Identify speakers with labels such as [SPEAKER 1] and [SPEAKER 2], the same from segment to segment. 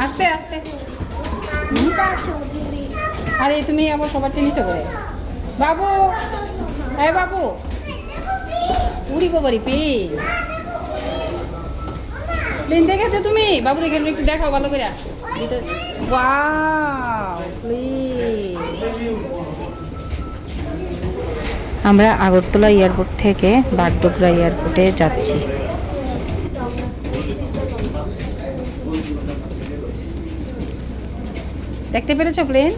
[SPEAKER 1] আস্তে আস্তে। আরে তুমি আবার সবার টেনিস করে বাবু। হ্যাঁ বাবু, উড়ি বাবারি প্লেন দেখেছো তুমি? বাবুর এখানে একটু দেখাও ভালো করে। Wow plane. আমরা আগরতলা এয়ারপোর্ট থেকে বাগডোগরা এয়ারপোর্টে যাচ্ছি। দেখতে পেরেছো প্লেন?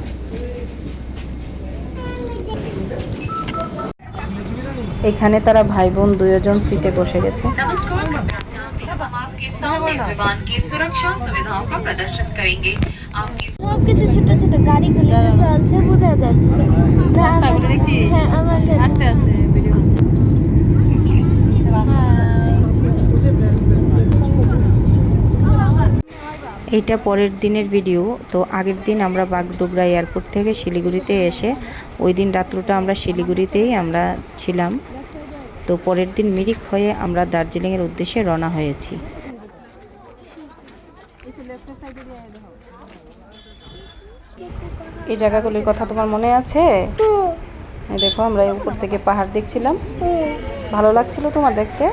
[SPEAKER 1] এখানে তারা ভাই বোন দুজন সিটে বসে গেছে।
[SPEAKER 2] সবকিছু ছোট ছোট গাড়িগুলি চলছে, বোঝা যাচ্ছে। হ্যাঁ, আমাকে
[SPEAKER 1] আস্তে আস্তে ভিডিও হচ্ছে। এইটা পরের দিনের ভিডিও। তো আগের দিন আমরা বাগডোগরা এয়ারপোর্ট থেকে শিলিগুড়িতে এসে ওই দিন রাত্রটা আমরা শিলিগুড়িতেই আমরা ছিলাম। তো পরের দিন মিরিক হয়ে আমরা দার্জিলিংয়ের উদ্দেশ্যে রওনা হয়েছি। এই জায়গাগুলির কথা তোমার মনে আছে? এই দেখো, আমরা উপর থেকে পাহাড় দেখছিলাম। ভালো লাগছিল তোমার দেখতে?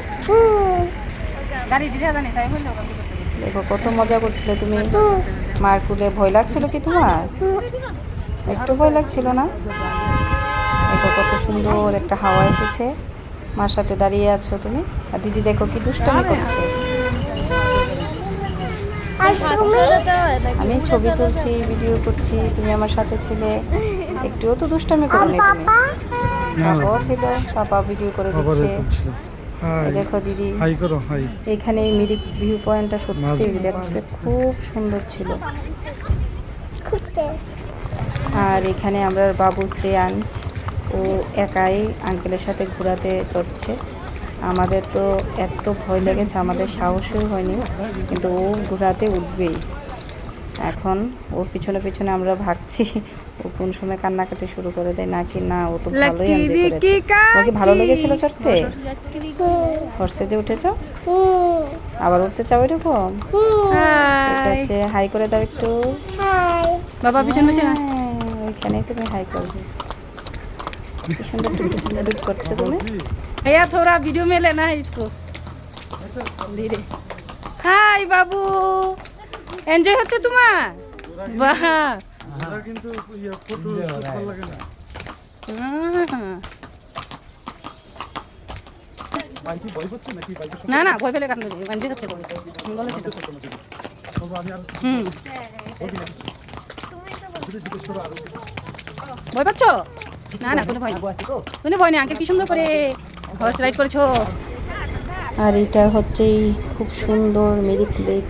[SPEAKER 1] দেখো কত মজা করছিলে তুমি মার কুলে। ভয় লাগছিল কি তোমার? একটু ভয় লাগছিল না? দেখো কত সুন্দর একটা হাওয়া এসেছে। মার সাথে দাঁড়িয়ে আছো তুমি। আর দিদি দেখো কি দুষ্টামি করছে। আমি ছবি তুলছি, ভিডিও করছি, তুমি আমার সাথে ছিলে। একটুও তো দুষ্টামি করোনি তুমি। পাপাও ছিল, পাপা ভিডিও করে দিচ্ছে। দেখো দিদি, এখানে এই মিরিক ভিউ পয়েন্টটা সত্যি দেখতে খুব সুন্দর ছিল। আর এখানে আমরা বাবু শ্রেয়াংশ, ও একাই আঙ্কেলের সাথে ঘোরাতে চড়ছে। আমাদের তো এত ভয় লেগেছে, আমাদের সাহসই হয়নি, কিন্তু ও ঘোরাতে উঠবেই। এখন ওর পিছনে পিছনে আমরা ভাগছি। ও কোন সময় কান্নাকাটি শুরু করে দেয় নাকি না। ও তো ভালোই এনজয় করেছে। তোমার কি ভালো লেগেছিল চড়তে? হর্সে যে উঠেছ? আবার উঠতে চাও এরকম? ঠিক আছে, হাই করে দাও একটু। বাবা পিছনে পিছনে ওইখানে তুমি হাই করবে। কি সুন্দর টুকটুক করছো তুমি। भैया थोड़ा वीडियो में लेना है इसको धीरे। हाय बाबू, एंजॉय হচ্ছে তোমার? বাহ, কিন্তু ফটো ভালো লাগে না। বাইকে ভয় হচ্ছে নাকি? না না, ভয় পেলে কান্না দিই। এনজয় হচ্ছে বলে বলেছে তো। ভয় পাচ্ছ? না না, কোনো ভয় নেই, কোনো ভয় নেই। আঙ্কেল কি সুন্দর করে হর্স রাইড করেছো। আর এটা হচ্ছে খুব সুন্দর মিরিক লেক।